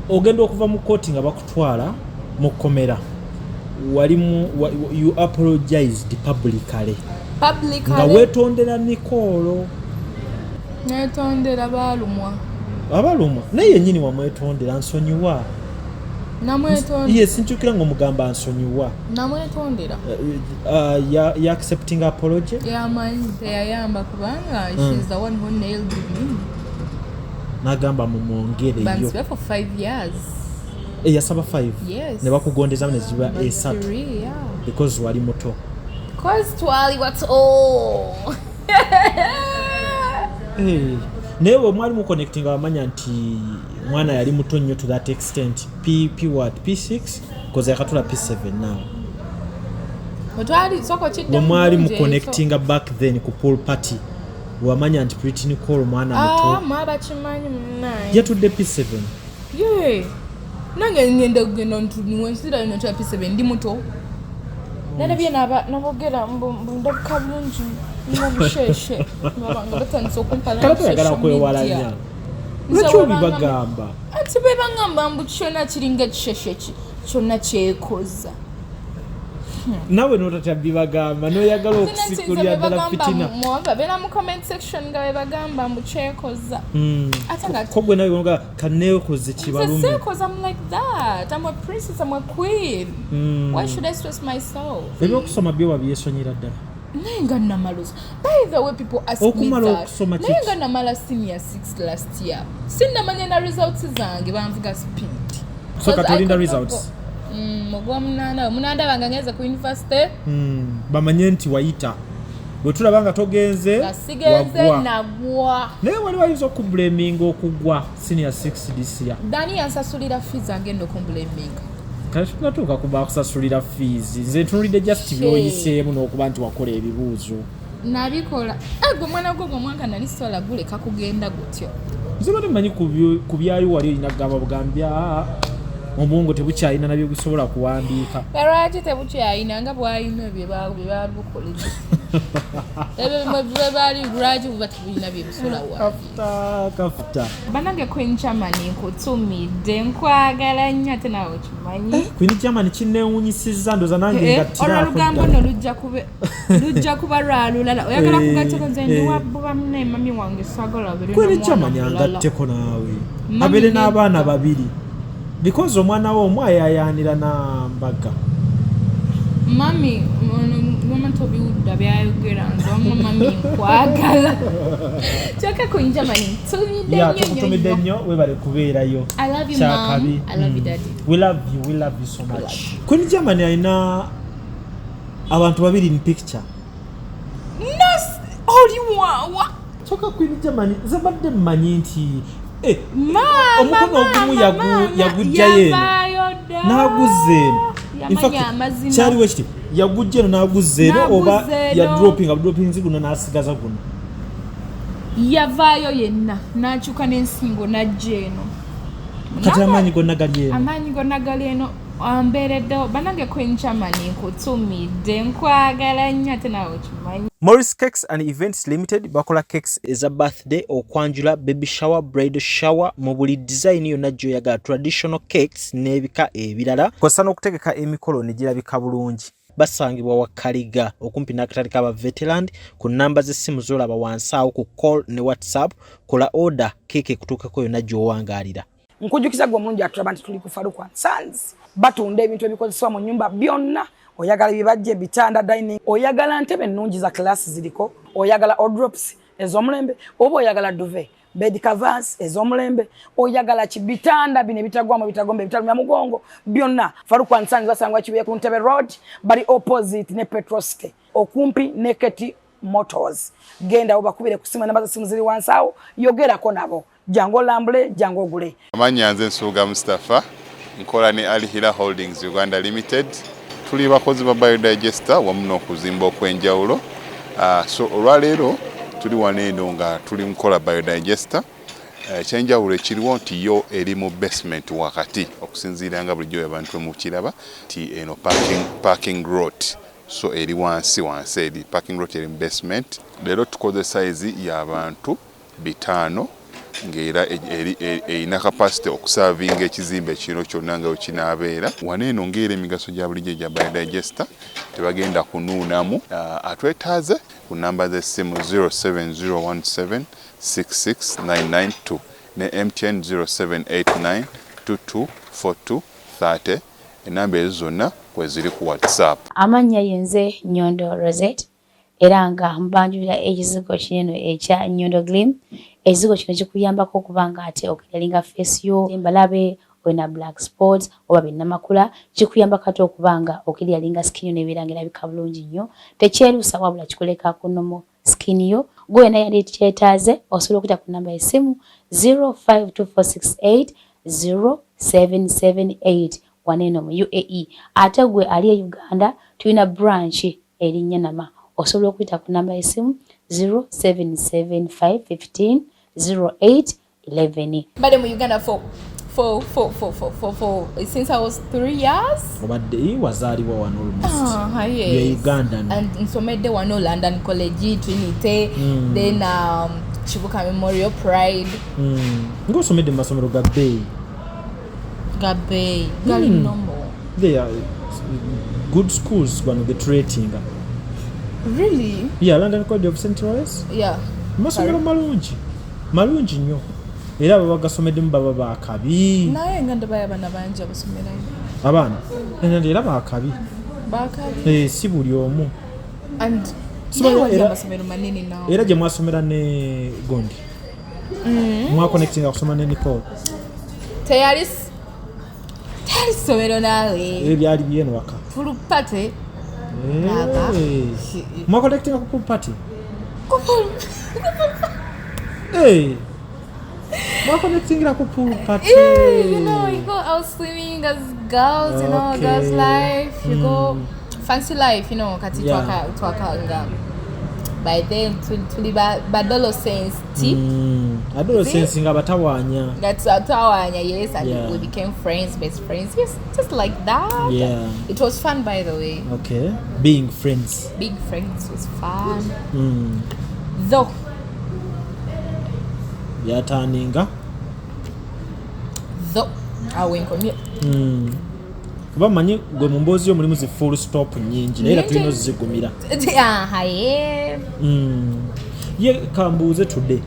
ogenda okuva mu kooti nga bakutwala mu kkomera you apologized publicly nga weetondera Nicole netondera abalumwa naye yennyini wamwetondera nsonyiwa yes nkyukira ng'omugamba nsonyiwa namwetondera ya accepting apology yamanyi teyayamba kubanga she's the one who nailed me nagamba mumwongereyo bansibye for 5 years yasaba 5 yes ne bakugondeza ne ziba 3 because wali muto twali bato naye bwe mwali mu connecting abamanya nti mwana yali muto nnyo to that extent P6 because yakatula P7 now bwe mwali mu connecting back then ku pool party wamanya nti Pretty Nicole mwana muto bakimanyi munaye yatudde P7 nange ngenda kugenda ntuwensira ino kya P7 ndi muto nane bye nabogera ndabuka bulungi mubusheshe babanga batandise okumpala kala kwewalanya nakyo bibagamba ati bebangamba mbu kyonna kiringa kisheshe kyonna kyekoza nawe notatya bibagamba noyagala okusikulira ddala fitina bera mu comment section nga bebagamba mbu kyekoza kogwe nawe nga kaneekoze kibalume I'm like that. I'm a princess, I'm a queen. Why should I stress myself? Ebyokusoma byo wabyesonyera ddala Nenga namaluza. By the way, people ask me that. Nenga namala senior 6 last year. Sinna manya results zange banvuga speed. So katolinda results. Mogwa munanda bangangeza ku university. Bamanye nti wayita. Bwe tulabanga togenze nagwa. Naye wali wayizo ku blaming okugwa senior 6 this year. Dani yansasulira fees agenda ku blaming. Katuka kuba kusasulira fees. Nze tunulide just byoyiseemu n'okuba nti wakola ebibuuzo. Nabikola. Ego mwana gwo mwanga nali sola gule kakugenda gutyo. Nze bali manyi ku byayo wali inagamba bugambya omungo tebukyayina nabyo bisobola kuwandiika. Lwaki tebukyayina nga bwayina bye babukoleza. Bali lwaki bubatubulina bye bisobola wa. Kafta. Banange Queen Germany nkutumidde nkwagala nnyo ate nawe kimanyi. Queen Germany kinneewunyisizza ndoza nange ngattira. Olugambo no lujja kuba lwalulala. Oyagala kugatteko nze ndi wabbuba munne mami wange sagala bere. Queen Germany angatteko naawe. Abere n'abaana babiri. Because omwana wo omwayayanira na mbaga. Mami, mama tobi udda byayogera nzo mami nkwagala. Chaka Queen Germany. Tukutumidde nnyo webale kubeerayo. I love you mom. I love you daddy. We love you so much. Queen Germany ayina abantu babiri in picture. Yes, oli wa. Chaka Queen Germany zabadde mmanyi nti omukono ogumu yagujjayo n'aguze kyaliwo kiti yagujja eno n'aguze eno oba dropping ziguno n'asigaza guno yavaayo yenna n'akyuka n'ensingo n'ajja eno kati amaanyi gonna gali eno ambeereddewo banange Queen Germany nkutumidde nkwagala nnyo ate naawe kimanyi. Morris Cakes and Events Limited bakola cakes eza birthday, okwanjula, baby shower, bridal shower mu buli design yonna gy'oyagala, traditional cakes n'ebika ebirala kw'ossa n'okutegeka emikolo ne girabika bulungi. Basangibwa wa Kaliga okumpi n'akatale k'aba Veteran ku namba z'essimu z'olaba wansi awo ku call ne WhatsApp. Kola order keeke kutuukako yonna gy'owangaalira. Nkujjukiza gwe omulungi atulaba nti tuli ku Faruku & Sons batunda ebintu ebikozesebwa mu nnyumba byonna. Oyagala bibajje, bitanda, dining, oyagala ntebe nnungi za class ziriko, oyagala wardrobes ez'omulembe, oba oyagala duvet, bed covers ez'omulembe, oyagala kibitanda bine bitagwamu bitagombe bitalumya mugongo byonna. Faruku & Sons basangwa Kibuye ku Ntebe Road bali opposite ne Petrosite okumpi ne Keti Motors. Genda obakubire ku simu, namba za simu ziri wansi awo, yogerako nabo. Jango lambule, jango gule. Amanya nze Nsuuga Mustafa, nkola ne Alihira Holdings Uganda Limited. Tuli bakozi ba biodigester wamu n'okuzimba okwenjawulo. So olwaleero tuli waneeno nga tuli nkola biodigester. Ekyenjawulo ekiriwo nti yo eri mu basement wakati okusinziira nga bulijjo abantu mu kiraba ti eno parking lot. So eri wansi eri parking lot eri mu basement. Leero tukoze size y'abantu 5 ng'era erina capacity okusavinga ekizimbe kino kyonna nga wekinaabeera. Wano eno ng'era emigaso gya bulijjo gya biodigester tebagenda kunuunamu. Atwetaaze ku namba z'essimu 07017669992 ne MTN 0789224230. Enamba ezo zonna kweziri ku WhatsApp. Amannya yenze Nyondo Rosette era nga mbanjulira ekizigo kinene ekya Nyondo Glim. Ekizigo kino kikuyambako okubanga ate okiralinga face yo embalabe wena black spots oba binnamakula, kikuyambako ate okubanga okiralinga skin yo nebeera ng'erabika bulungi nnyo, tekyeruusa wabula kikuleka ku normal skin yo. Gwe wena yali kyetaaze osobola okuyita ku namba y'essimu 0524680778 waneno mu UAE. Ate gwe ali e Uganda tulina branch erinnya Nama, osobola okuyita ku namba y'essimu 0775150811. But mu Uganda for since I was 3 years. Obadde wazaliwa wano almost. Yes. You're Ugandan. And nsomedde wano London College, Trinity, then Chibuka Memorial Pride. Ng'osomedde mu masomero ga Bay. Gali normal. They are good schools wano get rating. Really? Yeah, London College of St. Louis. Yeah. Masomero malungi nnyo. Era babagasomedemu baba bakabi. Naye nganda baya bana banje abasomerayo. Abaana. Era bakabi. Si buli omu. And amasomero manene nawo. Era gye mwasomera ne Gondi. Mwa connecting akusoma ne Nicole. Teyali somero nawe. Byali byeno waka. Full party. Mwa connecting ku pool party. Mwa connecting ku pool party. You know, you go out swimming as girls, you know, girls life, you go fancy life, you know, kati twaka nga. By then tuli badolescents adolescents nga batawanya. That's atawanya, yes, and we became friends, best friends. Yes, just like that. Yeah. It was fun, by the way. Okay. Being friends. Being friends was fun. Though yataninga awenkomye kuba manyi gwe mu mboozi yo mulimu zi full stop nyingi era tulina ozigumira. Ye kambuuze today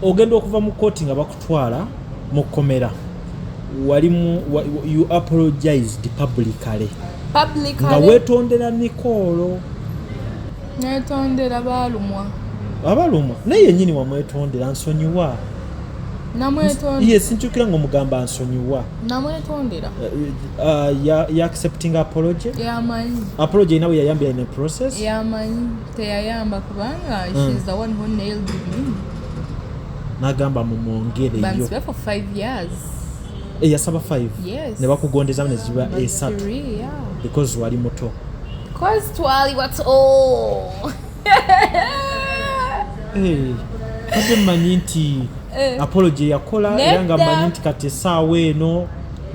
ogenda okuva mu kooti nga bakutwala mu kkomera walimu you apologized publicly nga weetondera Nicole. Netondera abalumwa naye yennyini wamwetondera nsonyiwa. Yes, sinchukira ng'omugamba nsonyiwa. Namwetondera. Ya accepting apology? Yamanyi. Apology nawe yayambira in a process? Yamanyi. Teyayamba kubanga she's the one who nailed me. Nagamba mumwongere yo. Bansi for 5 years. Yasaba 5? Yes. Ne bakugondeza ne ziba 3. Yeah. Because wali muto. Because twali what's all. Kati mmanyi nti apology yakola era nga mmanyi nti kati essaawa eno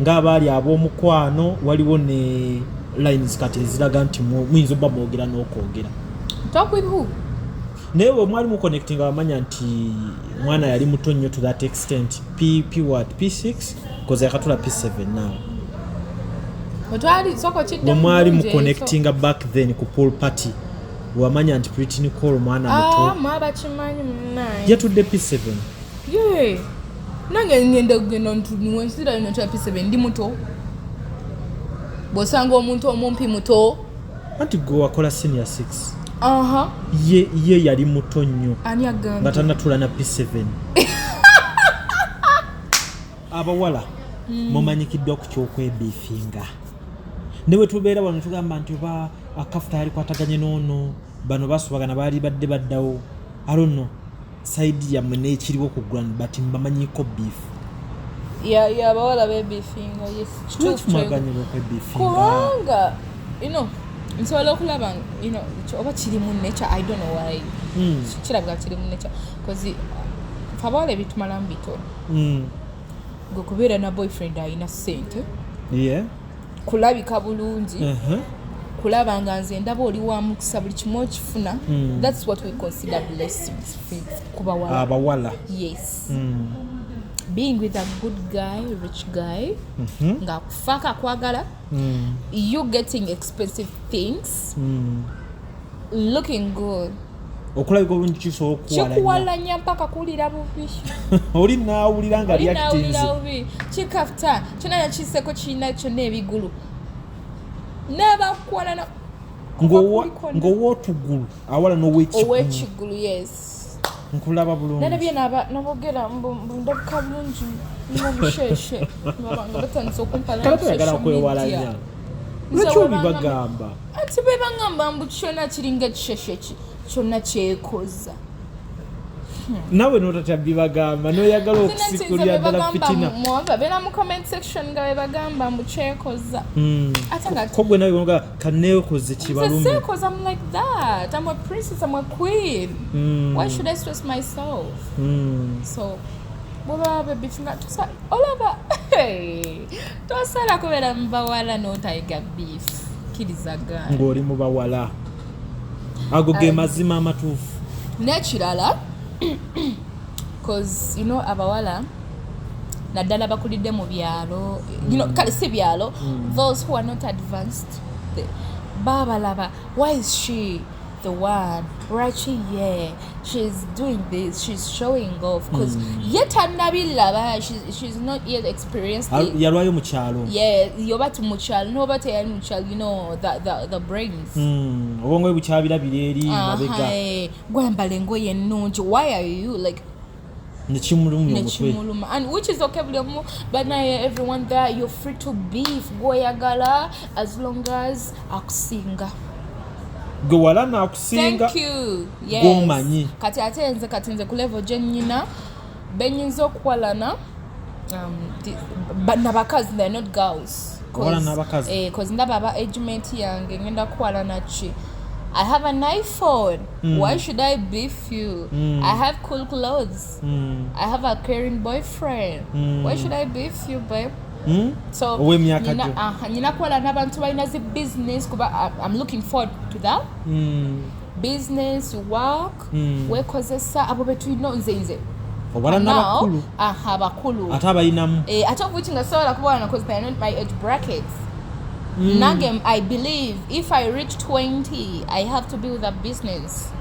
ng'abaali ab'omukwano waliwo ne lines kati eziraga nti muyinza obba mwogera n'okwogera. Talk with who? Naye bwe mwali mu connecting abamanya nti mwana yali muto nnyo to that extent. P6 because yakatula P7 now. Bwe mwali mu connecting back then ku pool party wamanya nti Pretty Nicole mwana muto. Mwaba kimanyi munaye. Yatudde P7. Yeah. Nange ngenda kugenda ntuwensira ino kya P7 ndi muto. Bosanga omuntu omumpi muto. Anti go wakola senior 6. Ye yali muto nnyo. Ani agamba. Nga tanatula na P7. Abawala mumanyikiddwa ku ky'okwebiifinga. Ne bwe tubeera wano tugamba nti oba Kafta ali kwataganye n'ono bano basubagana baali badde baddawo. I don't know. Side ya mwene ekiriwo ku ground but mbamanyiko beef. Yeah, abawala bebifinga, yes. Tumaganyiro kwebifinga. Kubanga, you know, nsobola okulaba, you know, oba kiri mu nature, I don't know why. Kirabika kiri mu nature. Because abawala bitumala mbito. Gwe kubeera na boyfriend ayina ssente. Yeah. Kulabika bulungi. okulaba nga nze ndaba oli wa mukisa buli kimu okifuna. That's what we consider blessings kuba wala. Abawala. Yes. Being with a good guy, rich guy, nga kufaka kwagala, you getting expensive things, looking good. Okulabika bulungi kisobola okuwalanya. Kikuwalanya mpaka kuwulira bubi. Oli naawulira nga reactinze. Kikafta kyonna nakiseko kirina kyonna ebigulu. N'abakuwalana. Ng'owootugulu awala n'ow'ekigulu. Ow'ekigulu, yes. Nkulaba bulungi. Nabye nabogera ndabika bulungi n'obusheshe. Nga batandise okumpala. Kale toyagala kwewalanya. Lwaki obibagamba? Ati bwe bangamba mbu kyonna kiringa ekisheshe ki. Kyonna kyekoza. Nawe n'otatya bibagamba n'oyagala okusikulira ddala fitina. Babeera mu comment section nga bwe bagamba mbu kyekoza. Ko gwe nawe onoga kaneekoze kibalumbe. Sekoza, I'm like that. I'm a princess, I'm a queen. Why should I stress myself? So bw'oba bebifinga tosa olaba tosala kubeera mu bawala n'otayiga beef. Kirizagana. Ng'oli mu bawala. Ago ge mazima amatuufu. Nekirala because you know abawala naddala bakulidde mu byalo, you know kale si byalo, those who are not advanced babalaba, why is she the one, right? She's doing this, she's showing off because yet anabilaba, she's not yet experienced it. Yalwayo mu kyalo. Yeah, yoba tu mu kyalo noba teyali mu kyalo, you know the brains. Obongo bukyabira bireeri mabega. Gwambala engoye ennungi, why are you like nechimuluma and which is okay but now everyone there, you're free to beef goyagala as long as akusinga. Gwala na akusinga. Thank you. Yes. Gomanyi. Kati nze ku level gye nnina benyinza okuwalana n'abakazi, they're not girls. Because ndaba aba agement yange ngenda kuwalana ki. I have an iPhone. Why should I beef you? I have cool clothes. I have a caring boyfriend. Why should I beef you, babe? So nina kuwala n'abantu balina zi business kuba I'm looking forward to that. Business, work, wekozesa abo betulina nze. Obala n'abakulu. Abakulu. Ate abayinamu. Ate of which nga sobola kubawana because they're not my age brackets. Nagem, I believe if I reach 20, I have to be with a business.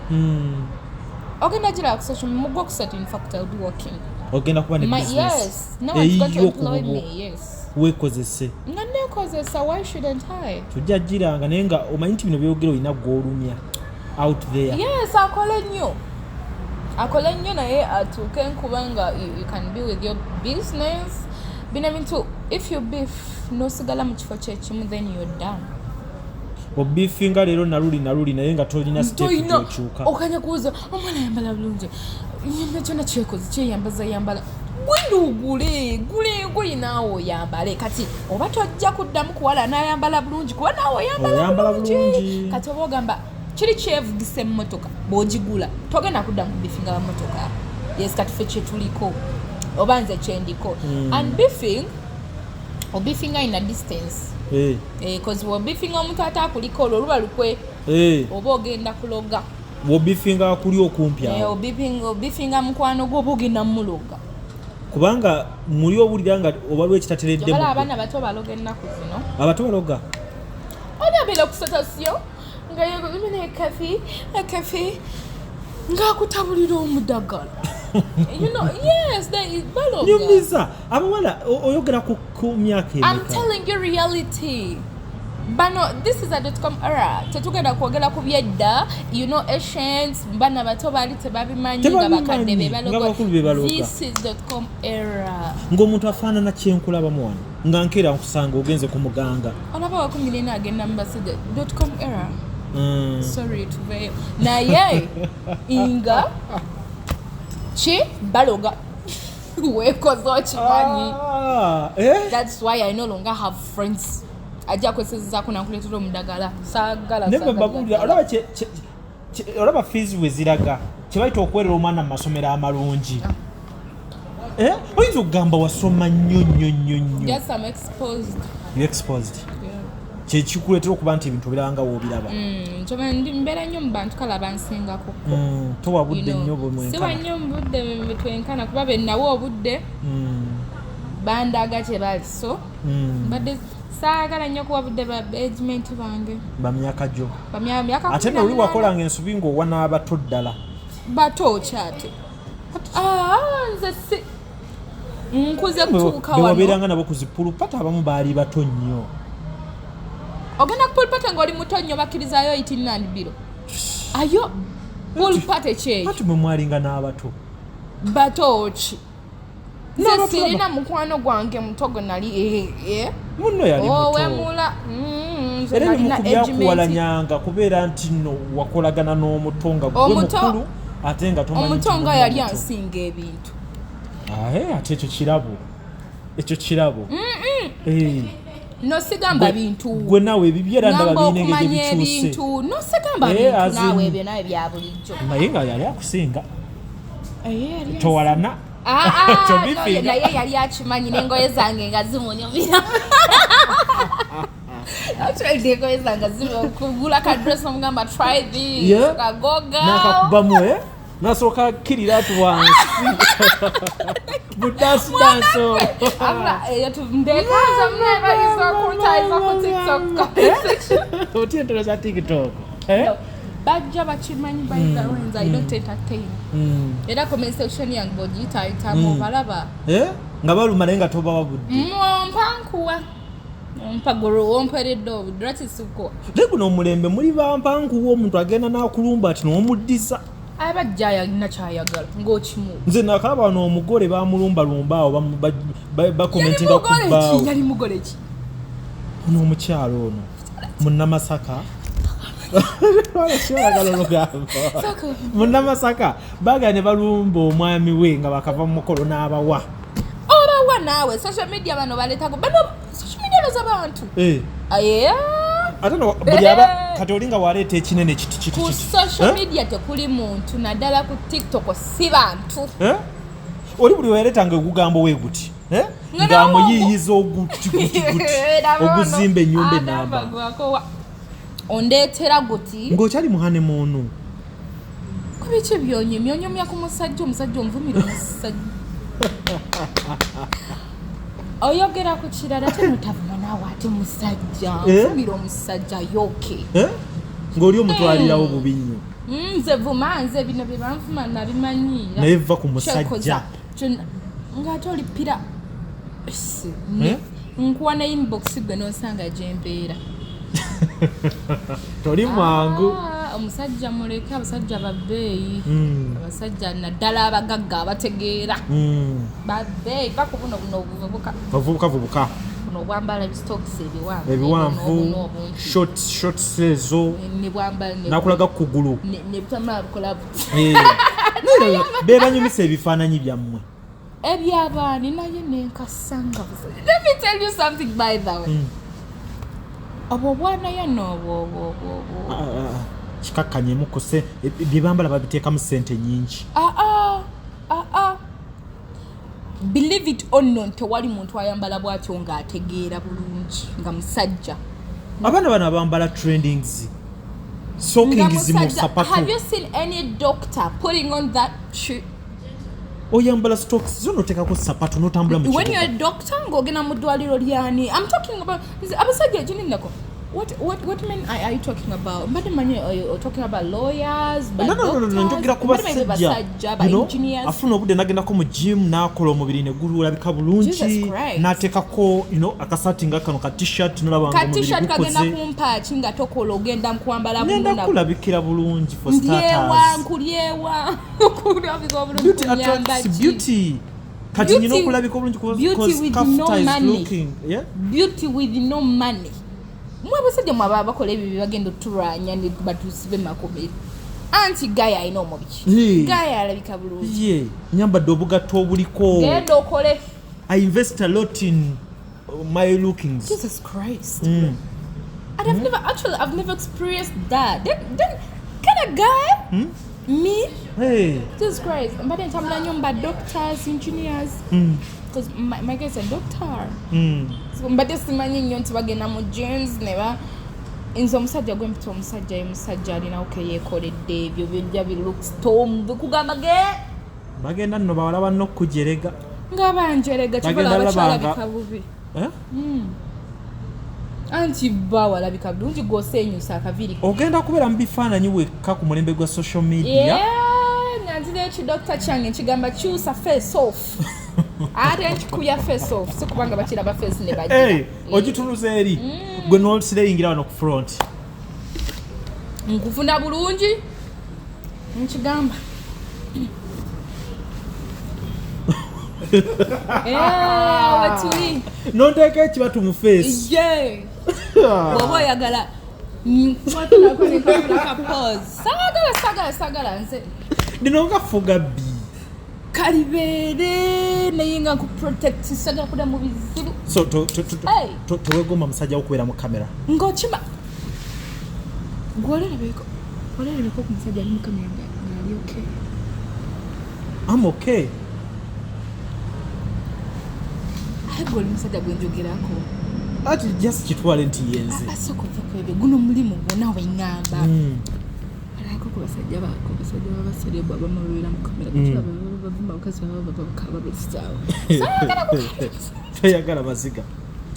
Ogenda jira kusesha mugwa kusatu, in fact I'll be working. Ogenda kuba ne business. Yes. No one's going to employ me. Yes. Wekozese. Nanekozesa, why shouldn't I? Tujja jiranga naye nga omanyi nti bino byogero olina gw'olumya out there. Yes, akole nnyo naye atuuke nkubanga you can be with your business. Bintu if you beef nosigala mu kifo kyekimu then you're done. Obifinga leero naluli naye nga tolina step okukyuka. Okanya kuuza omwana yambala bulungi. Nyina kyona kyekoze kyeyambaza yambala. Gule engoye naawe oyambale kati oba tojja kuddamu kuwala n'ayambala bulungi kuba naawe oyambala bulungi. Kati oba ogamba kiri kyevugisa emmotoka bw'ogigula togenda kudda mu bifinga b'emmotoka. Yes, kati ffe kyetuliko oba nze kyendiko. And beefing in a distance. Because beefing omuntu atakuliko olwo luba lukwe. Oba ogenda kuloga. Beefinga kuli okumpi awo. Beefinga mukwano gwo oba ogenda muloga. Kubanga muli owulira nga oba lwekitateredde mu. Abaana bato baloga ennaku zino. Abato baloga. Olabira ku station nga yegomine kafe nga kutabulira omudagala. You know, yes, they baloga. Nyumiza abawala oyogera ku myaka emeka. I'm telling you reality. Bano, this is a .com era. Tetugenda kwogera ku byedda, you know, Asians, bana bato bali tebabimanyi nga bakadde bebaloga. This is .com era. Ng'omuntu afaanana kyenkulaba mwana. Nga nkera nkusanga ogenze ku muganga. Olaba wakumilina agenda mbaside .com era. Sorry to be. Naye inga chi baloga. Wekoze okimanyi. That's why I no longer have friends. Ajja kwesezeza kuna kuletera omudagala sagala nebe bagulira olaba fees weziraga kibaita okwerera omwana mu masomero amalungi. Oyinza okugamba wasoma nnyo. Yes, I'm exposed. You exposed? Yeah. kyekikuleetera okuba nti ebintu obiranga woobiraba mbeera nnyo mu bantu kale abansingako towa budde nnyo bwemwenkana siwa nnyo mu budde bwetwenkana kuba bennawo obudde bandaga kye bali so badde saagala nnyo kuwa budde ba engagement bange bamyaka gyo bamyaka ate noli wakolanga ensobi ng'owa n'abato ddala bato kyate nze si nkuze kutuuka wano bewabeeranga nabo ku zipulupata abamu baali bato nnyo ogenda ku pulpata ng'oli muto nnyo bakkirizayo 18 biro ayo pulpata kyeyo ati bwe mwalinga n'abato bato ki nze sirina mukwano gwange muto gwe nali munno yali wemula era ebimu ku byakuwalanyanga kubeera nti nno wakolagana n'omuto nga gwe mukulu ate nga tomanyi omuto nga yali ansinga ebintu ate ekyo kirabo nosigamba bintu gwe naawe ebibyo era ndaba birina engeri gye bikyuse nosigamba bintu naawe ebyo nawe bya bulijjo naye nga yali akusinga towalana naye yali akimanyi n'engoye zange nga zimunyumira engoye zange zikugula kadress omugamba try this nakakubamu nasooka kirira ati wansi budansidanso ndekaza mnebaiza kuntayiza ku tiktok oti entolo za tiktok bajja bakimanyi bayizawenza I don't entertain era comment section yange bogiyitayitamu balaba nga baluma naye nga tobawa budde mpankuwa mpagoro womperedde obudratisuko naye guno omulembe muli bampankuwa omuntu agenda n'akulumba ati n'omuddiza abajja yalina kyayagala ng'okimu nze nakalaba n'omugole bamulumbalumba awo bakomentinga ku bbaawo yali mugole ki n'omukyalo ono munnamasaka munnamasaka baga ne balumba omwami we nga bakava mu mukolo n'abawa naawe social media bano baletago bano social media z'abantu ate no buli aba kati olinga waleeta ekinene kiti ku social media tekuli muntu naddala ku tiktok si bantu oli buli weeretanga ogugamba weeguti ng'amuyiiyiza oguti oguzimba ennyumba enamba ondeetera guti ng'okyali muhane muunu kubiki byonyumya ku musajja omuvumira omusajja oyogera ku kirala temutavuma naawe ate musajja nvumira omusajja yoke ng'oli omutwalirawo bubi nnyo nze vuma nze bino bye banvuma nabimanyiira naye va ku musajja ng'ate olipira nkuwa ne inbox gwe n'osanga gye mbeera toli mwangu omusajja muleke abasajja babbeeyi abasajja naddala abagagga abategeera babbeeyi bakubuno buno obuvubuka buno obwambala ebistokisi ebiwanvu shorts ezo nakulaga ku kugulu nebutamala bukola bebanyumisa ebifaananyi byammwe ebyabaani naye nenkasanga let me tell you something by the way obwo obwanaye noobwo kikakkanyemu kose bye bambala babiteekamu ssente nnyingi believe it or not tewali muntu ayambala bw'atyo ng'ategeera bulungi nga musajja abaana bano abambala trendings sockings mu sapatu have you seen any doctor putting on that shoe oyambala stocks zo noteekako sapatu n'otambula mu when you're a doctor ng'ogenda mu ddwaliro lyani I'm talking about abasajja ekininako What men are you talking about? Madam, you're talking about lawyers, but no. Njogera ku basajja engineers. Afuna obudde nagendako mu gym n'akola omubiri ne gulabika bulungi n'ateekako akasati nga kano ka t-shirt n'olaba nga omubiri gukoze. Ka t-shirt kagenda kumpaaki nga tokola ogenda mukwambala bulungi. Ngenda kulabikira bulungi for starters. Nkulyewa kulabika obulungi. Beauty attracts beauty. Kati nyina okulabika obulungi because Kafta is looking. Beauty with no money. Mwabasajja mwaba bakola ebyo bagenda oturwanya ne batusibe makomero anti gaya ayina omubiki gaya alabika bulungi nyambadde obugatto obuliko genda okole I invest a lot in my lookings. Jesus Christ. And I've never experienced that. Then kind of guy me hey Jesus Christ mbadde ntambula nnyo mba doctors engineers because my guy is a doctor. So mbate simanyi nnyo nti bagenda mu gyms ne ba inzo omusajja gwe mpita omusajja alina yeekoledde ebyo byojja bilooks tom bikugamba bagenda nno bawala banno okujerega nga banjerega kibola abakyalabika bubi anti bawalabika bulungi gwosenyusa akaviri ogenda kubeera mu bifaananyi wekka ku mulembe gwa social media nanzira ekidokita kyange nkigamba kyusa face off ate nkikubya face off si kubanga bakiraba face ne bajja ogitunuza eri gwe nolisireyingira wano ku front nkufuna bulungi nkigamba wetuli nonteeka ekibatu mu face bw'oba oyagala sagala nze lino nga fuga bbi kalibeere naye nga nkuprotect sagala kuda mu bizibu so tewegomba musajja wokubeera mu kamera ng'okima gwolerebeko ku musajja ali mu kamera ngaali okay I'm okay ayegwa oli musajja gwenjogerako ati just kitwale nti yenze asooka kwebe guno mulimu gwonna weŋŋamba alako ku basajja babaserebwa bamabeera mu kamera bavuma bukazi babakababesaawo toyagala maziga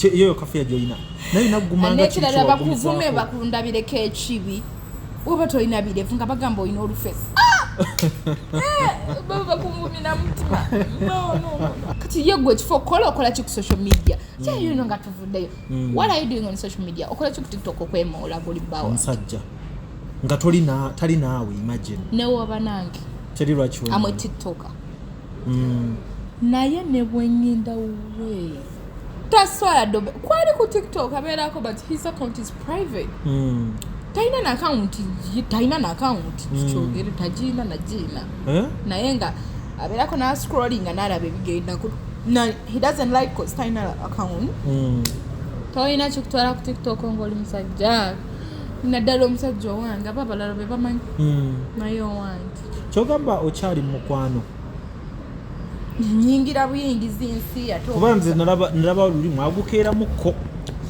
yoyo kafiya gyolina naye nagumanga nekirala bakuvume bakundabireko ekibi oba tolina birevu nga bagamba olina olufesi bakumumina mutima kati ye gwe ekifo okola ki ku social media kyayino nga tuvuddeyo what are you doing on social media okola ki ku tiktok okwemoola buli bbawa omusajja nga tali naawe imagine newoba nange teri lwaki amwe tiktoker naye ne bweŋŋenda we taswala dobe kwali ku tiktok abeerako but his account is private talina na account kyogere tagina nagiina naye nga abeerako na scrolling n'alaba ebigenda he doesn't like cause talina account tolina kikutwala ku tiktok ng'oli musajja naddala omusajja owange aba abalala be bamanyi naye owange kyogamba okyali mu mukwano nyingira buyingizi nsi ate kuba nze nalaba luli mwagukeeramukko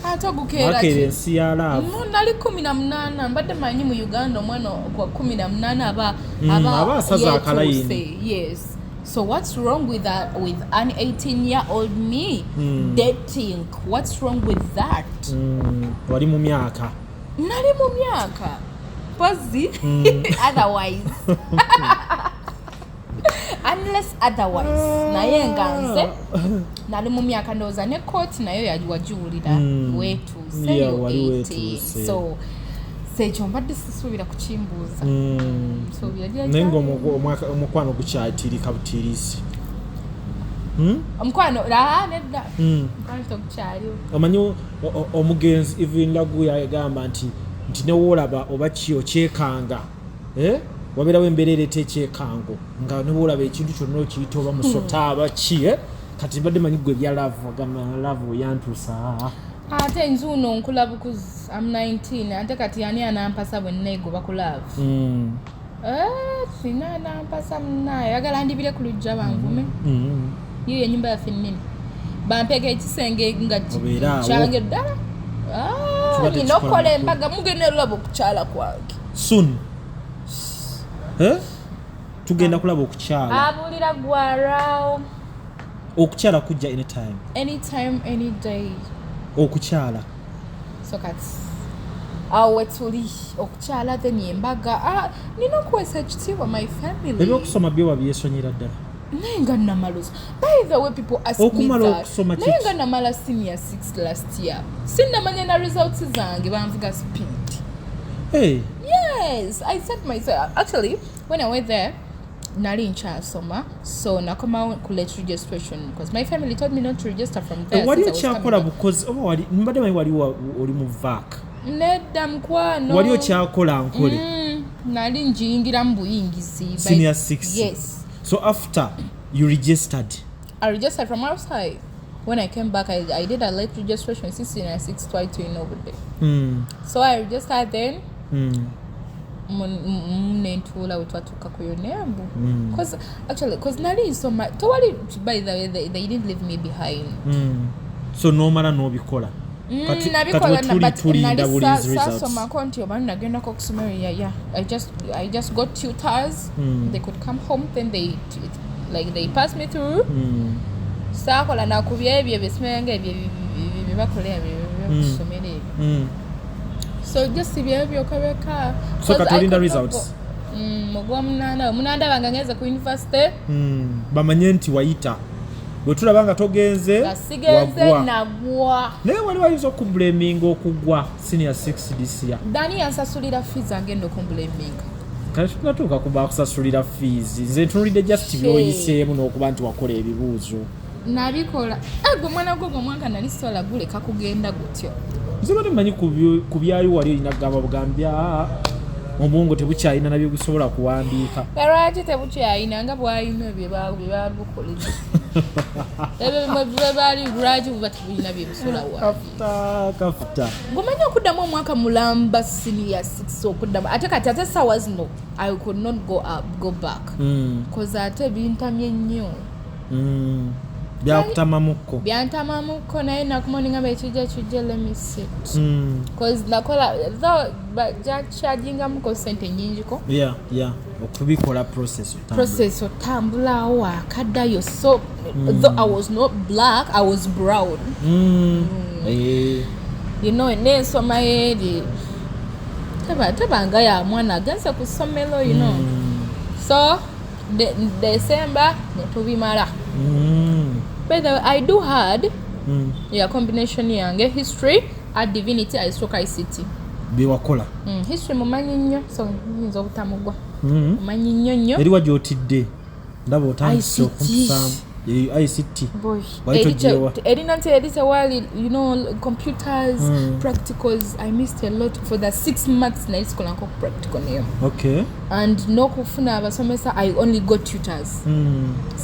ate ogukeera ensi ya laavu nali 18 mbadde manyi mu Uganda omwana kwa 18 aba asaza akalayini yes so what's wrong with an 18-year-old me dating what's wrong with that wali mu myaka nali mu myaka pozi otherwise unless otherwise naye nga nze nali mu myaka ndowooza ne kooti nayo wagiwulira wetuuse so sekyo mbadde sisuubira kukimbuuza naye nga omukwano gukyatirika butiirisi omukwano nedda omukwano togukyaliwo omanyi omugenzi even lagu yagamba nti newoolaba oba ki okyekanga wabeerawo embeera ereeta ekyekango nga newoolaba ekintu kyonna okiyita oba musota aba ki kati mbadde manyi gwe ebya laavu agamba laavu yantuusa ate nzuuno nkula bukuzi am 19 ate kati yani anampasa bwe nneegoba ku laavu sina anampasa munaye yagala ndibire ku lujja bangume yiyo ennyumba yaffe nnene bampega ekisenge nga kyange ddala nina okukola embaga mugenda olaba okukyala kwange soon tugenda kulaba okukyala abulira gwarawo okukyala kujja anytime any day okukyala so kati awo wetuli okukyala then embaga nina okuwesa ekitiibwa my family ebyokusoma byo wabyesonyera ddala naye nga namaloza by the way people ask me that naye nga namala senior 6 last year sinnamanya na results zange banvuga speed yes I set myself actually when I went there nali nkyasoma so nakoma ku late registration because my family told me not to register from there wali okyakola because mbadde manyi wali oli mu vac nedda mukwano wali okyakola nkole nali njiyingira mu buyingizi senior 6 yes so after you registered I registered from outside when I came back I did a late registration 16 and 6 twice in over there so I registered then Nentuula wetwatuuka ku yonembu because nali nsoma tewali by the way they didn't leave me behind so nomala n'obikola sasomako nti oba nagendako okusomero I just got tutors they could come home then they pass me through saakola nakubya ebyo ebisimanga ebyo byebakola ebyokusomera ebyo so just byokabeka so katolinda results munanda banga ngeze ku university bamanye nti wayita bwetulabanga togenze nagwa naye wali wayinza okublaminga okugwa senior 6 this year dani yansasulira fees agenda okumblaminga kale tunatuuka kuba kusasulira fees nze ntunulidde just byoyiseemu n'okuba nti wakola ebibuuzo nabikola gwe mwana gwo gwomwanga nali sola guleka kugenda gutyo nzibadde mmanyi ku byali wali olina kugamba bugambya obwongo tebukyalina nabyo bisobola kuwandiika lwaki tebukyalina nga bwalina byebabukoleza ebyo bali lwaki buba tebulina byebisobola kafuta ngomanyi okuddamu omwaka mulamba senior 6 okuddamu ate sawa zino I could not go back because ate bintamye nnyo byantamamukko naye nakumoninga bekijja let me sit because nakola though chargingamuko sente nyingiko okubikola process otambulawo akaddayo so though I was not black I was brown you know nensoma eri tebanga ya mwana agenze ku ssomero you know so December netubimala by the way I do had combination yange history at divinity I stroke ICT biwakola history mumanyi nnyo so nyinza obutamugwa mumanyi nnyo eri wajotidde ndaba otandise okumusaamu ICT erina nti eri tewali you know computers practicals I missed a lot for the 6 months naye sikolanko practical neyo okay and nokufuna abasomesa I only got tutors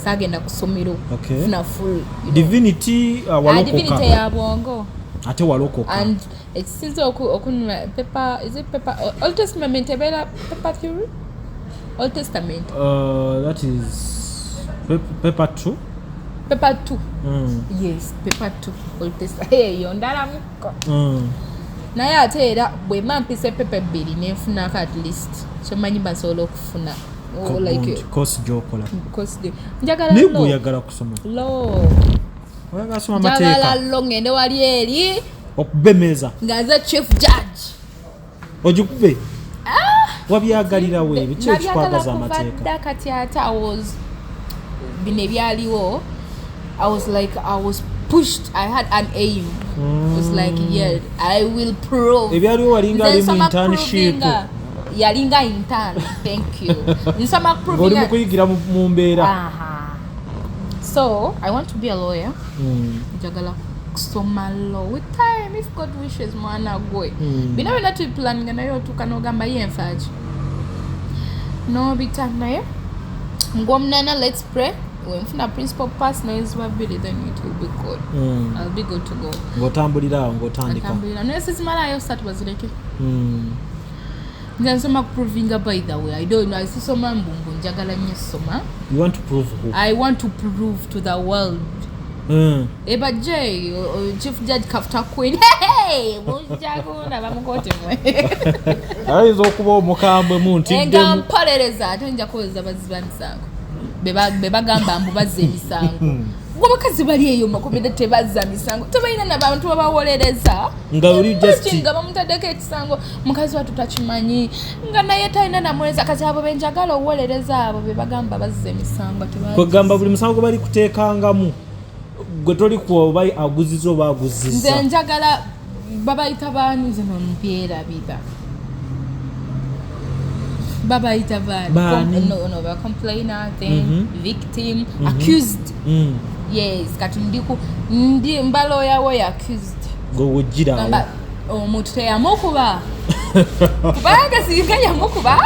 sagenda kusomero funa full divinity walokoka divinity ya bongo ate walokoka and ekisinza okunuma paper is it paper Old Testament ebera paper theory Old Testament that is paper 2 paper 2 yes paper 2 Old Testament yondala muko naye ate era bwe mampise paper 2 nenfunako at least kyomanyi basobola okufuna like course jokola njagala nigo yagala kusoma oyagala kusoma mateeka njagala lo ngende wali eri okubemeza ngaze chief judge ojukube wabyagalira we biche kikwagaza amateeka kati ate I was bine byaliwo I was like I was pushed I had an aim it was like yeah I will prove ebyaliwo walinga ali mu internship yalinga intern thank you nsoma proving ngoli mukuyigira mu mbeera so I want to be a lawyer njagala kusoma law with time if God wishes mwana gwe bino bina tu planning nayo tukanogamba yenfaji no bitanaye ngomnana let's pray when funa principal pass na is babili then it will be good I'll be good to go ngotambulira ngotandika no sizimala yo start bazireke nzasoma proving by the way I don't know I soma mbungu njagala nyesoma you want to prove who? I want to prove to the world Eba J Chief Judge Kafta Queen hey munjaguna bamukote mwe aizo kuba omukambwe muntidde ngampoleleza ate nja koza bazibanisango beba gamba mbu bazze misango gwabakazi bali eyo makomede tebazza misango tebalina nabantu babawolereza nga uli just nga bamutadeko ekisango mukazi watu takimanyi nga naye talina namweza kati abo benjagala owolereza abo bebagamba bazze misango kwegamba buli musango bali kuteekangamu gwe toli kuba aguziza oba aguziza nze njagala babayita baani zino mpeera biba babayita baani no complainer then victim accused yes kati ndi mbalo yawe accused go wujira kamba omuntu teyamukuba kubanga singanya mukuba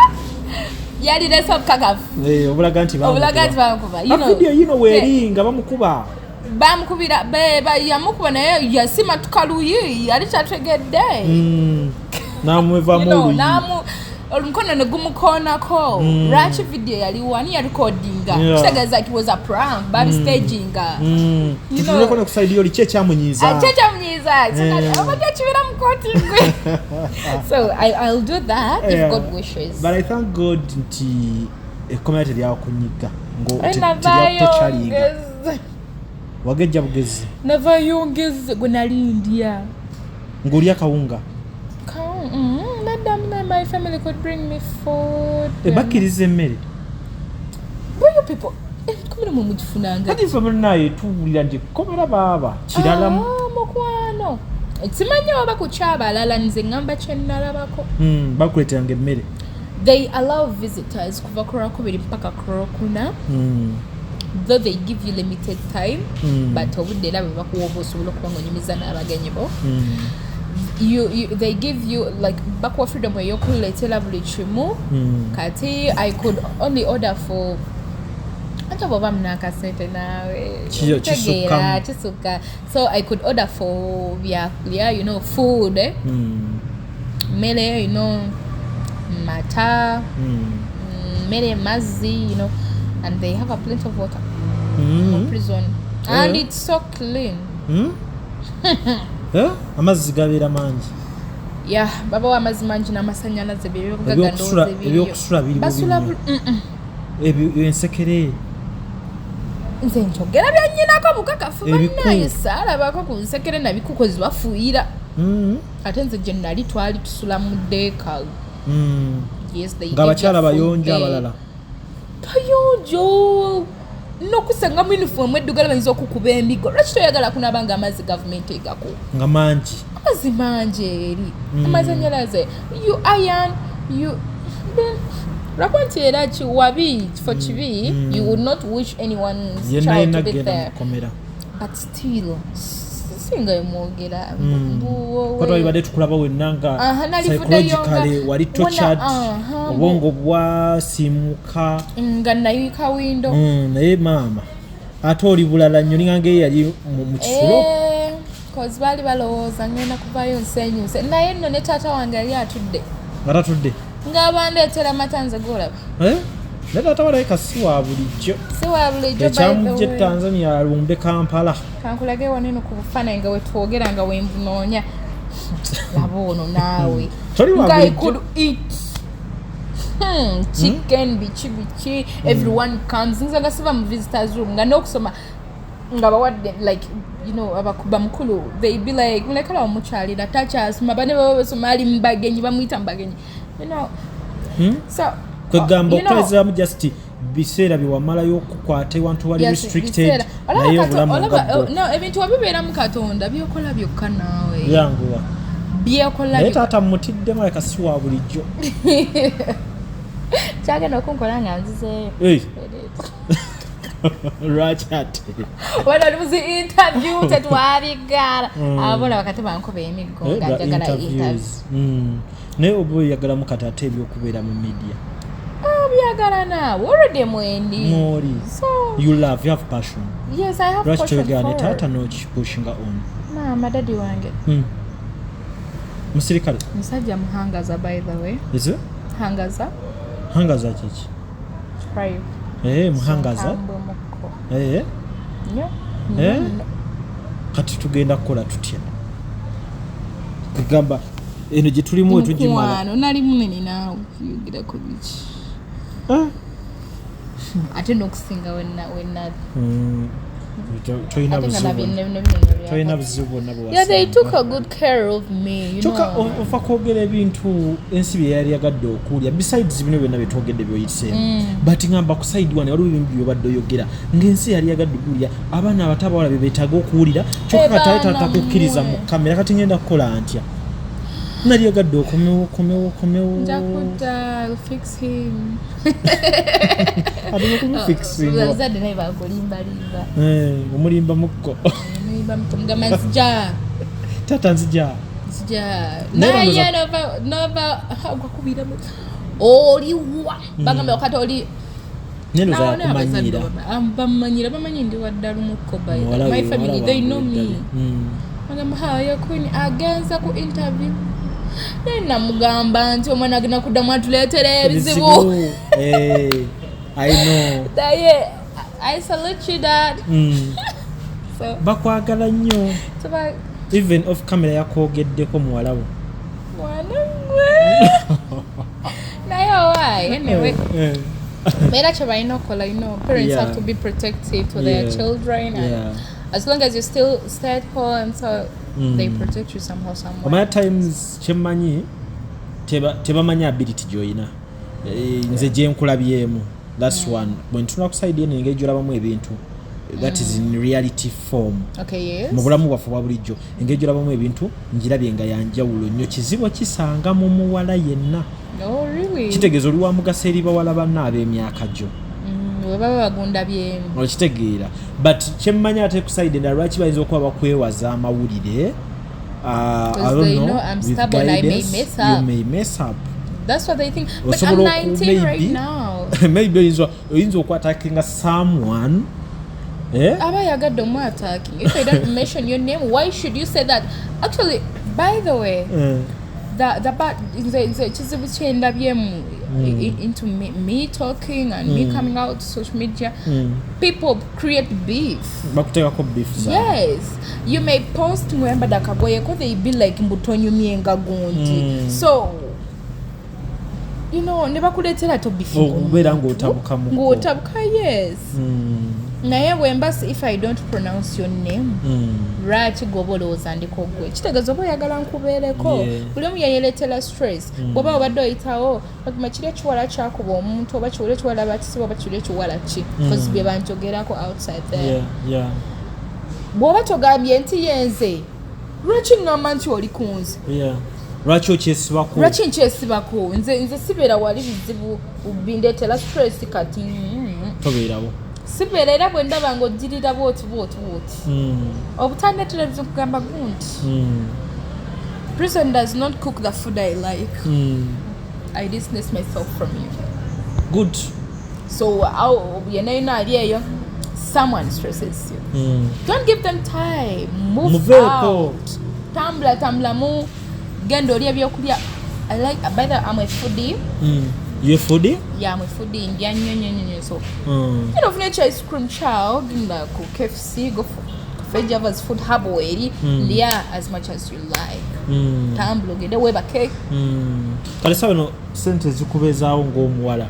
yali leso kagafu obulaga nti bamukuba you know weringa bamukuba bamukubira beba yamukuba naye yasima tukaluyi yali chategedde namweva mu olumukono ne gumukoonako lwaki video yali wani ya recordinga kitegeeza it was a prank bali staginga tuleko ne kusaidia oli kyekyammunyiza abadde kibira mu kooti gwe so I'll do that if God wishes. But I thank God nti ekkomera teryakunyiga teryakutokyaliga wagejja bugezi navayongeze gwe nalindya ng'olya kawunga my family could bring me food. Bakkiriza emmere. Bring people. Komera mu mukifunanga. Kati ffe naye tuwulira nti komera baaba kirala mukwano. Ekimanya oba kukyabalala nze ngamba kye nnalabako. Bakuleetanga emmere. They allow visitors kuva ku Lwakubiri mpaka ku Lwokuna. Though they give you limited time, but obudde era bwe bakuwa oba osobola okuba ng'onyumiza n'abagenyi bo. They give you like bakuwa freedom eyokuleetera buli kimu kati I could only order for ate bw'oba munakasente naawe kitegeera kisuka so I could order for byakulya food mmere mata mmere mazzi and they have a plenty of water in prison and it's so clean. Amazzi gabeera mangi. Baba wa amazzi mangi n'amasannyalaze ebyokusula biri ensekere nze njogera byanyinako bukakafu bannaye saalabako ku nsekere nabikukozi bafuuyira ate nze gye nali twali tusula mu deeka ng'abakyala bayonjo abalala bayonjo n'okusengamu yunifoomu eddugala bayinza okukuba embigo lwaki toyagala kunaaba nga amazzi gavumenti egako nga mangi amazzi mangi eri amazanyalaze you iron you lwako nti era kiwabi kifo kibi you would not wish anyone's child to be there but still singa yemwogera batwalibadde tukulaba wenna nga psychologically wali tortured obwongo bwasiimuka nga nayika windo naye maama ate oli bulala nnyo ninga yali mu kisulo cause baali balowooza ngenda kuvayo nsenyuse naye nno ne taata wange yali atudde ng'abandeetera matanze golaba ne taata walabika si wa bulijjo ekyamujja Tanzania alumbe Kampala kankulage waneno ku bufaananyi nga wetwogera nga wenvunoonya laba ono naawe nga I could eat chicken bichi everyone comes nze nga siva mu visitors room nga n'okusoma nga bawadde like abakuba mukulu they be like mulekala omukyalira takyasoma bane baba basoma ali mubagenyi bamuyita mubagenyi so kwegamba okutwalizamu just biseera byewamalayo okukwata ewantu wali restricted naye obulamu no ebintu wabibeeramu Katonda byokola byokka naawe yanguwa byekola naye taata mutiddemu aleka si wa bulijjo kyagenda okunkola nga nzizeeyo lwaki ate wano oli muzi interview tetwabigala abola wakati bankuba emiggo nga njagala interview naye oba oyagalamu kati ate ebyokubeera mu media byagala naawe already mwendi mori so you have passion. Yes, I have passion for it. Tata no chipushinga on mama daddy wange musirikale musajja muhangaza by the way is it hangaza chichi right muhangaza kati tugenda kukola tutya kugamba eno gye tulimu etugimala nali munene naawe yugira ku biki ate n'okusinga wenna toyina buzibu bwonna yeah they took a good care of me ofa kwogera ebintu ensi bye yali yagadde okuwulya besides bino byonna byetwogedde byoyiseemu but ngamba ku side one waliwo ebintu byobadde oyogera ng'ensi yali yagadde okuwulya abaana abato abawala bye beetaaga okuwulira kyokka kataye tatakukkiriza mu kamera kati ngenda kukola ntya nali yagadde okomewo njakudda fix him adina kumufixinga bazadde naye bakulimbalimba omulimba mukko mugamba nzija tata nzija naye nova gwakubiramu oliwa bagamba wakati oli bamanyi ndi waddala mukko my family they know me bagamba Queen agenza ku interview namugamba nti omwana agenda kuddamu atuleetera ebizibu. I know. I salute you, Dad. So bakwagala nnyo. Even off camera yakwogeddeko muwala wo. Nayo why? Anyway. Parents have to be protective to their children, and as long as you still stay at home, so they protect you somehow, somewhere. Many times chemanyi tebamanya ability joyina nze je nkulabyemu. That's one. When tuna kuside ene engage olabamu ebintu that is in reality form. Okay, yes. Mu bulamu bwaffe bwa bulijjo engage olabamu ebintu njirabye nga yanjawulo nnyo kizibu kisanga mu muwala yenna. Oh, really? Kitegeeza oli wa mugasa eri bawala banna ab'emyaka gyo. Baba bagunda byemu. Okitegeera. But kyemmanya ate kuside endala lwaki bayinza okuba bakwewaza amawulire. I don't know. I'm stubborn. I may mess up. You may mess up. That's what they think. But I'm 19 right now. Maybe oyinza okwattackinga someone. Aba yagadde omwattacking. If I don't mention your name, why should you say that? Actually, by the way, the part nze kizibu kyendabyemu into me talking and me coming out social media, people create beef. Bakuteekako beef. Yes, you may post mwemba dakaboye ko they be like mbutonyu mienga gundi. So you know never kuletera to beef. Ubera ngotabuka muko. Ngotabuka, yes. Naye wembasi if I don't pronounce your name, right goboloza ndiko gwe. Kitegeeza oba oyagala nkubeereko. Buli omu yeyeletera stress. Bw'oba obadde oyitawo baguma kiri ekiwala kyakuba omuntu oba kiwala ekiwala batisiba oba kiri ekiwala ki. Because bye banjogerako outside there. Yeah. Bw'oba togambye nti yenze lwaki ngamba nti oli kunze. Lwaki okyesibako? Lwaki nkyesibako? Nze sibeera wali bizibu bindeetera stress kati. Tobeerawo. Sibeera bwe ndaba ng'ojjirira bwoti. Obutandetera ebizo kugamba gundi. Prison does not cook the food I like. I distance myself from you. Good. So yenayina ali eyo, someone stresses you. Don't give them time. Move out. Tambula mu genda oli ebyokulya. I like, by the way, I'm a foodie. You're a foodie? Yeah, I'm a foodie. Ndya nnyo. So, you know, nature ice cream chow, ginda ku KFC, go for Java's food hub weri, ndya as much as you like. Tambula gende weba cake. Kale sawa no sente zikubezaawo ng'omuwala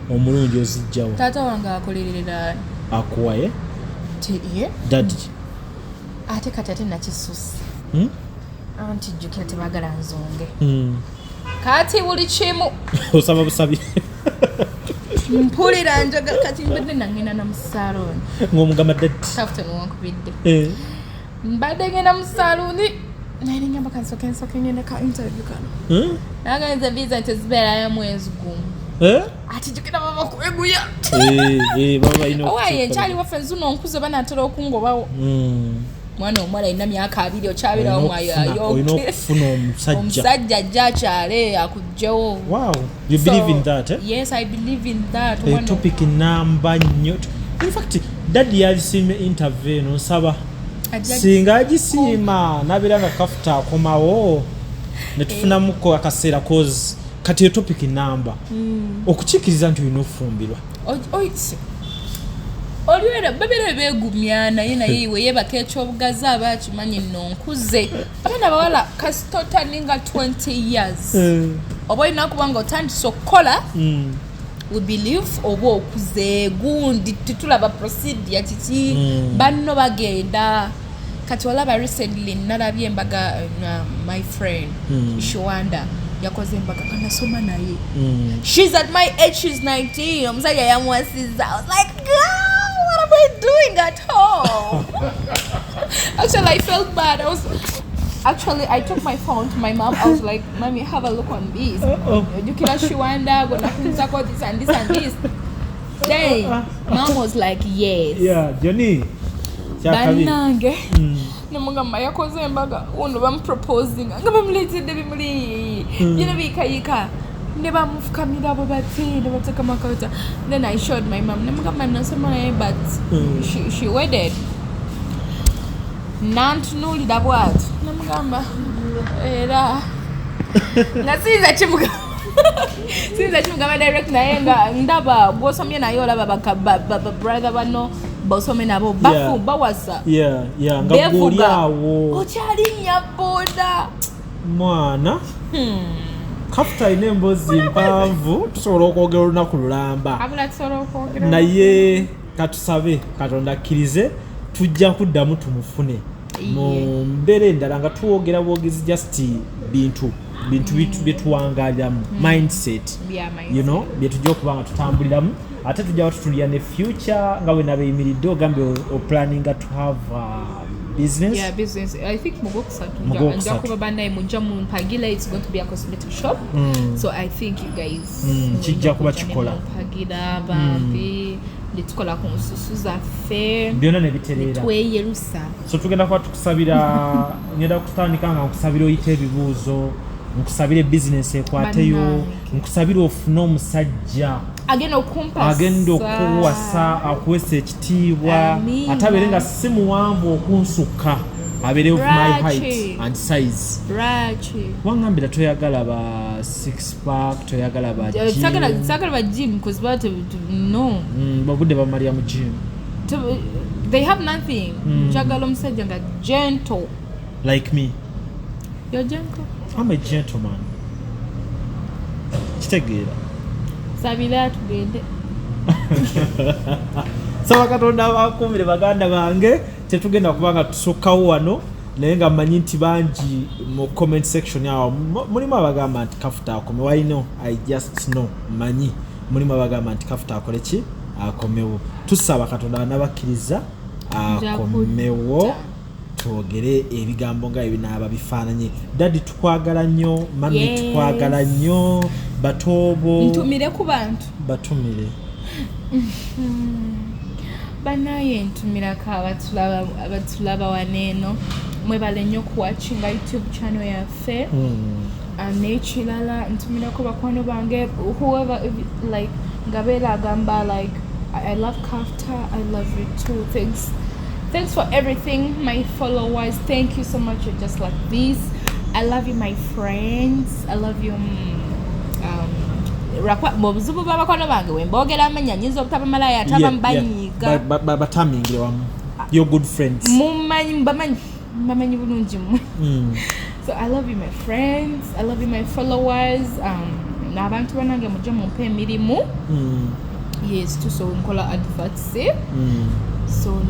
omulungi ozijjawo. Taata wange akolerera akuwaye? Tiye. Daddy. Ate kati nakisusi. Anti jjukira tebagala nzonge. Kati buli kimu osaba busabi mpulira njagala kati mbadde nangenda na musaloni ng'omugamba daddy Kafta Queen mbadde ngenda mu saloni naye ngamba kansoke ngenda ka interview kano naganza visa nti zibeerayo mwezi gumu ati jjukira baba kweguya baba ino owaye nkyali waffe nzuno nkuze banatera okungobawo mwana omwala alina myaka 2 okyabirawo mwayayokufuna omusajja ajja akyale akugjewo. Wow, you believe in that? Yes, I believe in that. Topic namba nnyo. In fact, daddy yalisiime interview eno nsaba singa agisiima nabiranga Kafta akomawo ne tufunamuko akaseera cause kati topic namba okukiikiriza nti olina ofumbirwa. Oliwera babera begumya naye iwe yebaka ekyobugazi abakimanyi nno nkuze abana bawala kasitota ninga 20 years oba olina kubanga otandise okukola we believe oba okuze gundi titulaba procedure kiki banno bagenda kati walaba recently nalabye embaga my friend Shwanda yakoze embaga kanasoma naye she's at my age, she's 19 omusajja yamwasiza. I was like girl, what am I doing at home? Actually I felt bad. I took my phone to my mom. I was like, mommy, have a look on this. You can Shwanda gonna put this and this. Then mom was like, yes. Yeah, Johnny. Banange namugamba yakoze embaga uno bamuproposing nga bamulitidde bimuli bino bikayika ne bamufukamira abo bati ne bateka makauta. Then I showed my mom namugamba nasoma naye but she wedded nantunulira bwati namugamba era nga sinza kimuga sinza kimugamba direct naye nga ndaba bw'osomye naye olaba brother bano bosome nabo bafu bawasa nga goli awo okyalinnya boda mwana Kafta ine emboozi mpanvu tusobola okwogera olunaku lulamba naye katusabe Katonda akkirize tujja kuddamu tumufune mu mbeera endala nga tuwogera bwogezi just bintu byetuwangaliramu mindset you know byetujja okuba nga tutambuliramu ate tujja batutulira ne future nga bwe nabeeyimiridde ogambye planninga to have business. I think Mugokusatu kuba bandaye mujja mu Mpagila, it's going to be a cosmetic shop. So I think you guys kijja kuba kikola Mpagila bambi litukola ku nsusu zaffe byonna ne bitereera tweyerusa. So tugenda kuba tukusabira ngenda kutandika nga nkusabira oyita ebibuuzo, nkusabira business ekwateyo, nkusabira ofune omusajja agenda okuwasa akuwesa ekitiibwa ate abeere nga si muwanvu okunsukka abeere of my height and size. Wangambira toyagala ba 6 pack, toyagala ba gym because but no babudde bamalya mu gym, they have nothing. Jagala omusajja nga gentle like me. You're gentle. I'm a gentleman. Kitegeera sabira tugende saba Katonda bakumire baganda bange tetugenda kubanga tusukkawo wano naye nga mmanyi nti bangi mu comment section yawo mulimu abagamba nti Kafta akome. Why no? I just know manyi mulimu abagamba nti Kafta akole ki akomewo. Tusaba Katonda anabakkiriza akomewo twogere ebigambo nga ebinaaba bifaananye. Daddy tukwagala nnyo, mami tukwagala nnyo, batobo ntumire ku bantu batumire banaye ntumirako abatulaba waneeno mwebale nnyo kuwatchinga YouTube channel yaffe n'ekirala ntumirako bakwano bange whoever like nga beeragamba like I love Kafta, I love you too. Thanks for everything, my followers. Thank you so much. You're just like this. I love you, my friends. I love you. Bobuzubu babakono bange wembogera amanya nyizo obutaba malaya ataba mbanyiga batamingire wamu your good friends mumanyi bamanyi bulungi mu. So I love you, my friends. I love you, my followers. N'abantu banange mujje mumpe emirimu. Yes, tusobola nkola adverts. So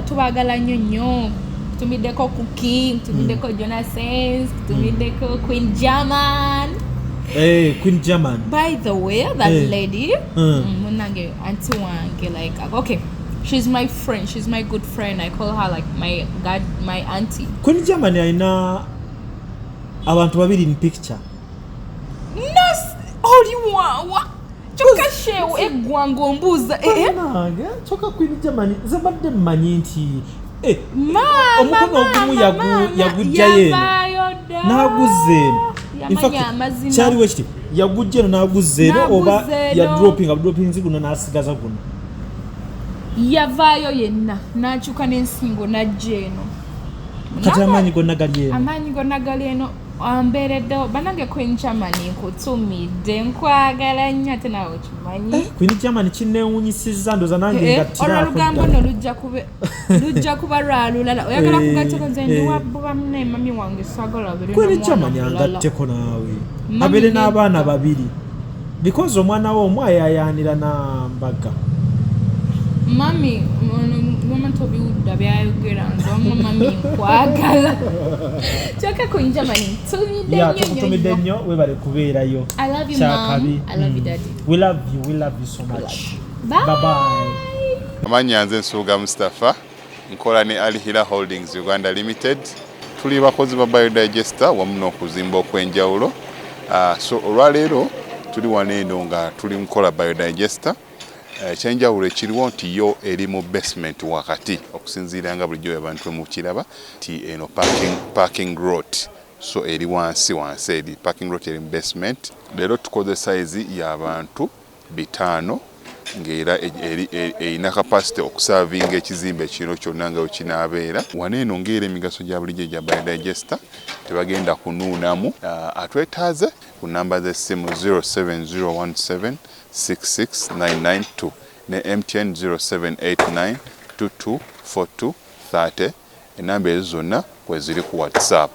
tubagala nnyo. Tumiddeko Cookie, tumiddeko Jonasens, tumiddeko Queen German. Hey, Queen German. By the way, that lady, munange auntie wange, like, okay, she's my friend. She's my good friend. I call her like my auntie. Queen German aina abantu babiri in picture. Oliwa. Choka shewe egwango mbuza choka Queen German zabadde mmanyi nti omukono ogumu yagujja yeno n'aguzeeno. In fact kyaliwo ekiti yagujja eno n'aguzeeno oba ya dropping guno n'asigaza guno yavaayo yenna n'akyuka n'ensingo n'ajja eno kati amaanyi gonna gali eno ambeereddewo banange Queen German nkutumidde nkwagala nnyo ate naawe kimanyi Queen German kinneewunyisizza ndoza nange ngattiraako olugambo no lujja kuba lwalulala oyagala kugatteko nze ndiwabbuba mune mami wange sagala abere Queen German angatteko naawe abere n'abaana babiri because omwana we omu ayayaanira na mbaga mami mama tobiwudda byayogera nze mami nkwagala kyokka Queen German tukutumidde nnyo webale kubeerayo. I love you mom. I love you daddy. We love you so much. Bye. Amanya nze Nsuuga Mustafa nkola ne Alihira Holdings Uganda Limited. Tuli bakozi ba biodigester wamu n'okuzimba okwenjawulo. So olwaleero tuli waneeno nga tuli nkola biodigester. Ekyenjawulo ekiriwo nti yo eri mu basement wakati okusinziira nga bulijjo abantu mu kiraba ti eno parking lot. So eri wansi eri parking lot eri mu basement. Leero tukoze size y'abantu 5 ng'era erina capacity okusavinga ekizimbe kino kyonna nga wekinaabeera. Wano eno ng'era emigaso gya bulijjo gya biodigester tebagenda kunuunamu. Atwetaaze ku namba z'essimu 07017669992 ne MTN 0789224230. Enamba ezo zonna kweziri ku WhatsApp.